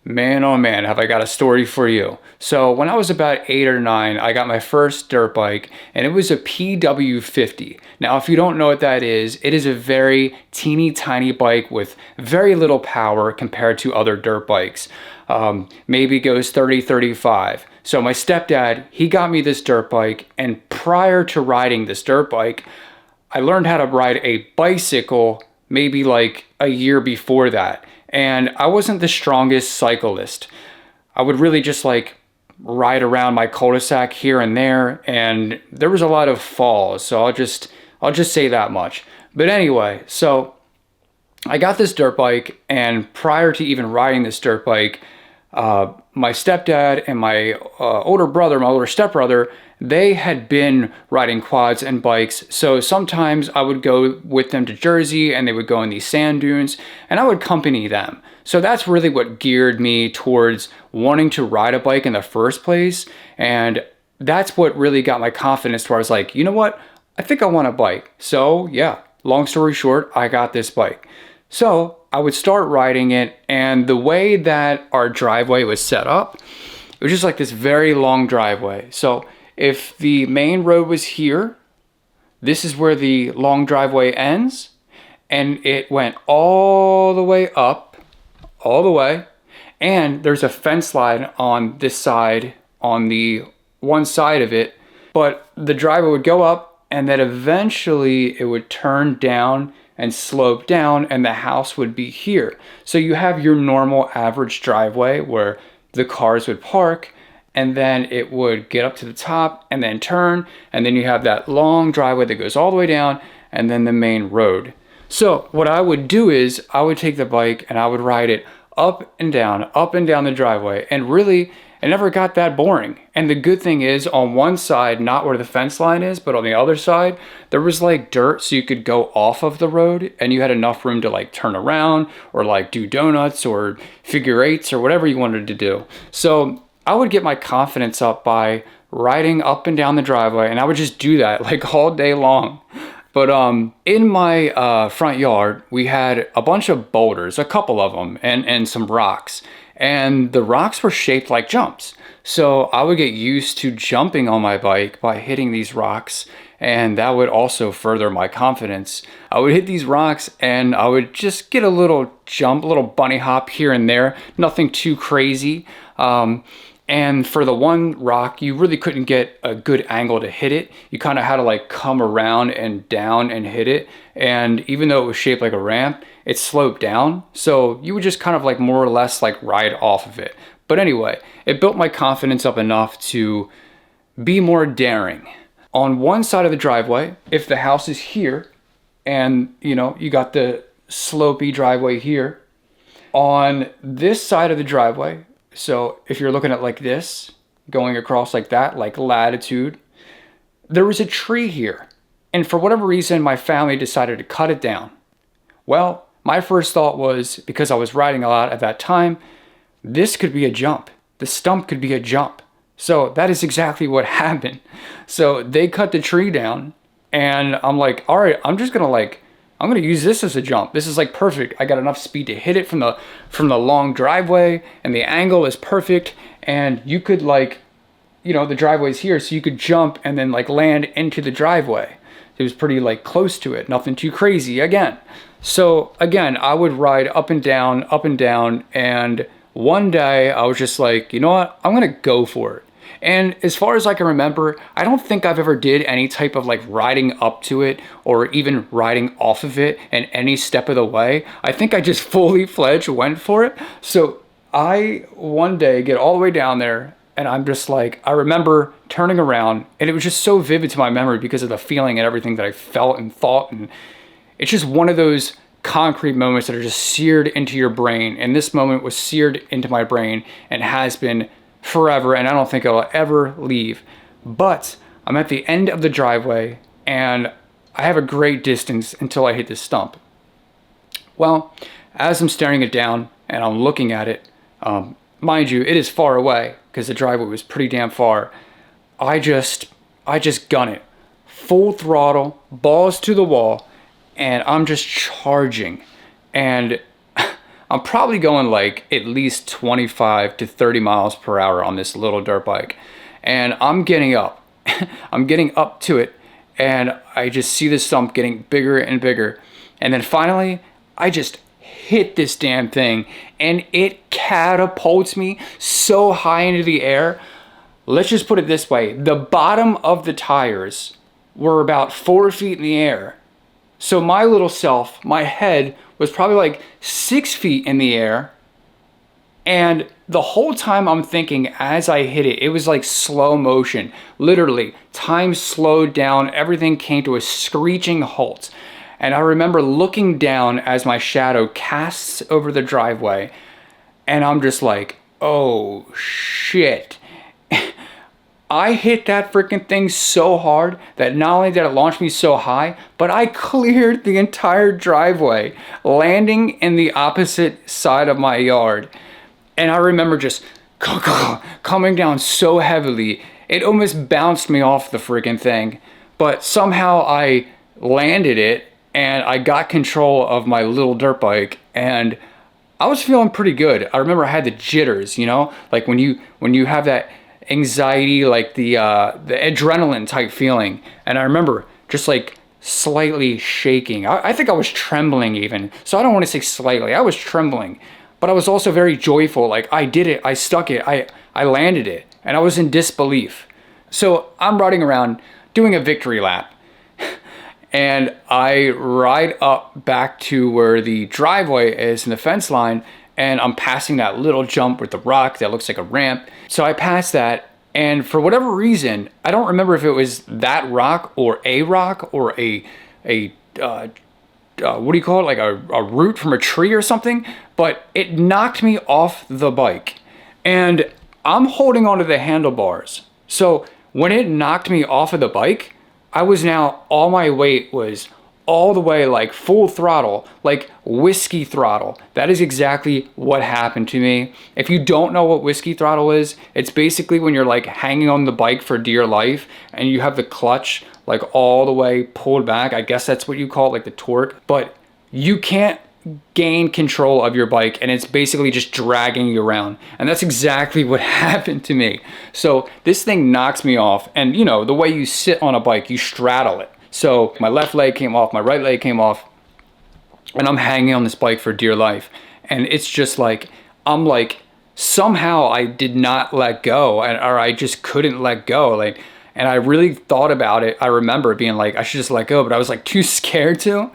Man, oh man, have I got a story for you. So, when I was about 8 or 9, I got my first dirt bike, and it was a PW50. Now, if you don't know what that is, it is a very teeny tiny bike with very little power compared to other dirt bikes. Maybe goes 30, 35. So, my stepdad, he got me this dirt bike, and prior to riding this dirt bike, I learned how to ride a bicycle maybe like a year before that. And I wasn't the strongest cyclist. I would really just like ride around my cul-de-sac here and there, and there was a lot of falls, so I'll just say that much. But anyway, so I got this dirt bike, and prior to even riding this dirt bike, my stepdad and my older brother, my older stepbrother, they had been riding quads and bikes. So sometimes I would go with them to Jersey and they would go in these sand dunes and I would accompany them. So that's really what geared me towards wanting to ride a bike in the first place. And that's what really got my confidence to where I was like, you know what? I think I want a bike. So yeah, long story short, I got this bike. So I would start riding it, and the way that our driveway was set up, it was just like this very long driveway. So if the main road was here, this is where the long driveway ends, and it went all the way up, all the way, and there's a fence line on this side, on the one side of it, but the driveway would go up, and then eventually it would turn down and slope down, and the house would be here. So you have your normal average driveway where the cars would park, and then it would get up to the top and then turn, and then you have that long driveway that goes all the way down, and then the main road. So what I would do is I would take the bike and I would ride it up and down the driveway, and really it never got that boring. And the good thing is, on one side, not where the fence line is, but on the other side, there was like dirt, so you could go off of the road and you had enough room to like turn around or like do donuts or figure eights or whatever you wanted to do. So I would get my confidence up by riding up and down the driveway, and I would just do that like all day long. But in my front yard, we had a bunch of boulders, a couple of them, and some rocks. And the rocks were shaped like jumps. So I would get used to jumping on my bike by hitting these rocks, and that would also further my confidence. I would hit these rocks and I would just get a little jump, a little bunny hop here and there, nothing too crazy. And for the one rock, you really couldn't get a good angle to hit it. You kind of had to like come around and down and hit it. And even though it was shaped like a ramp, it sloped down. So you would just kind of like more or less like ride off of it. But anyway, it built my confidence up enough to be more daring. On one side of the driveway, if the house is here and you got the slopey driveway here, on this side of the driveway, so if you're looking at like this, going across like that, like latitude, there was a tree here. And for whatever reason, my family decided to cut it down. Well, my first thought was, because I was riding a lot at that time, this could be a jump. The stump could be a jump. So that is exactly what happened. So they cut the tree down, and I'm like, all right, I'm gonna use this as a jump. This is like perfect. I got enough speed to hit it from the long driveway, and the angle is perfect. And you could the driveway's here, so you could jump and then like land into the driveway. It was pretty like close to it, nothing too crazy again. So again, I would ride up and down, and one day I was just like, you know what? I'm gonna go for it. And as far as I can remember, I don't think I've ever did any type of like riding up to it or even riding off of it in any step of the way. I think I just fully fledged went for it. So I one day get all the way down there, and I'm just like, I remember turning around, and it was just so vivid to my memory because of the feeling and everything that I felt and thought. And it's just one of those concrete moments that are just seared into your brain. And this moment was seared into my brain and has been forever, and I don't think it'll ever leave. But I'm at the end of the driveway, and I have a great distance until I hit this stump. Well, as I'm staring it down and I'm looking at it, mind you, it is far away because the driveway was pretty damn far. I just gun it, full throttle, balls to the wall, and I'm just charging. And I'm probably going like at least 25 to 30 miles per hour on this little dirt bike. And I'm getting up. I'm getting up to it, and I just see this stump getting bigger and bigger. And then finally, I just hit this damn thing, and it catapults me so high into the air. Let's just put it this way. The bottom of the tires were about 4 feet in the air. So my little self, my head, was probably like 6 feet in the air. And the whole time I'm thinking as I hit it, it was like slow motion. Literally, time slowed down. Everything came to a screeching halt. And I remember looking down as my shadow casts over the driveway. And I'm just like, oh shit. I hit that freaking thing so hard that not only did it launch me so high, but I cleared the entire driveway, landing in the opposite side of my yard. And I remember just coming down so heavily, it almost bounced me off the freaking thing. But somehow I landed it, and I got control of my little dirt bike, and I was feeling pretty good. I remember I had the jitters, you know, like when you have that anxiety, like the adrenaline type feeling. And I remember just like slightly shaking. I think I was trembling even. So I don't want to say slightly. I was trembling, but I was also very joyful. Like I did it. I stuck it. I landed it, and I was in disbelief. So I'm riding around doing a victory lap. And I ride up back to where the driveway is in the fence line, and I'm passing that little jump with the rock that looks like a ramp. So I pass that, and for whatever reason, I don't remember if it was that rock or a what do you call it, like a root from a tree or something, but it knocked me off the bike. And I'm holding onto the handlebars. So when it knocked me off of the bike, I was now, all my weight was all the way like full throttle, like whiskey throttle. That is exactly what happened to me. If you don't know what whiskey throttle is, it's basically when you're like hanging on the bike for dear life and you have the clutch like all the way pulled back. I guess that's what you call it, like the torque. But you can't gain control of your bike, and it's basically just dragging you around. And that's exactly what happened to me. So this thing knocks me off, and you know, the way you sit on a bike, you straddle it. So my left leg came off, my right leg came off, and I'm hanging on this bike for dear life. And it's just like, I'm like, somehow I did not let go, or I just couldn't let go. Like, and I really thought about it. I remember being like, I should just let go, but I was like too scared to.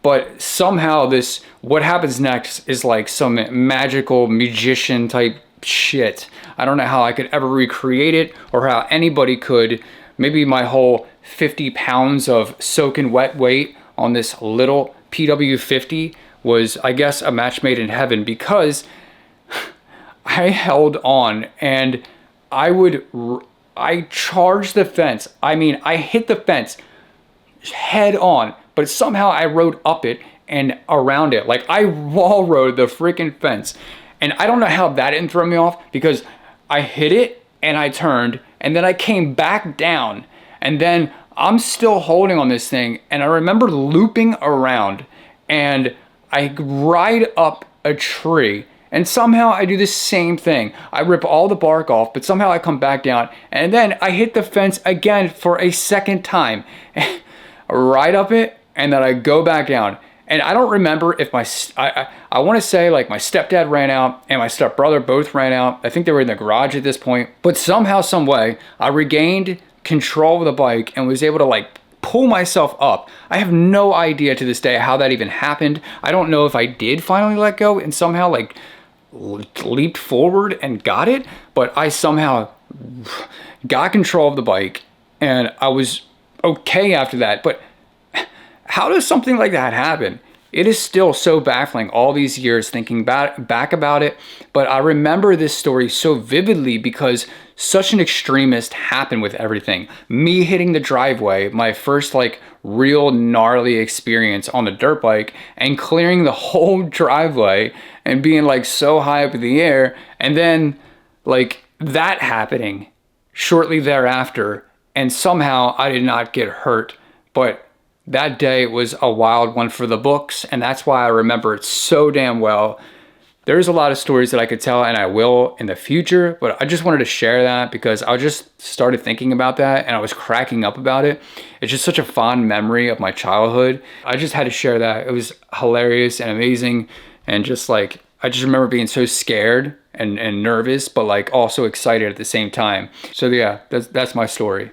But somehow this, what happens next is like some magical magician type shit. I don't know how I could ever recreate it, or how anybody could. Maybe my whole 50 pounds of soaking wet weight on this little PW50 was, I guess, a match made in heaven, because I held on, and I charged the fence. I mean, I hit the fence head on, but somehow I rode up it and around it. Like I wall rode the freaking fence. And I don't know how that didn't throw me off, because I hit it and I turned, and then I came back down, and then I'm still holding on this thing, and I remember looping around, and I ride up a tree, and somehow I do the same thing. I rip all the bark off, but somehow I come back down, and then I hit the fence again for a second time. Ride up it, and then I go back down. And I don't remember if I want to say like my stepdad ran out and my stepbrother both ran out. I think they were in the garage at this point. But somehow, some way, I regained control of the bike and was able to like pull myself up. I have no idea to this day how that even happened. I don't know if I did finally let go and somehow like leaped forward and got it, but I somehow got control of the bike, and I was okay after that. But how does something like that happen? It is still so baffling all these years thinking back about it. But I remember this story so vividly because such an extremist happened with everything. Me hitting the driveway, my first like real gnarly experience on a dirt bike, and clearing the whole driveway and being like so high up in the air. And then like that happening shortly thereafter. And somehow I did not get hurt. But that day was a wild one for the books, and that's why I remember it so damn well. There's a lot of stories that I could tell, and I will in the future, but I just wanted to share that because I just started thinking about that and I was cracking up about it. It's just such a fond memory of my childhood. I just had to share that. It was hilarious and amazing, and just like, I just remember being so scared and nervous, but like also excited at the same time. So yeah, that's my story.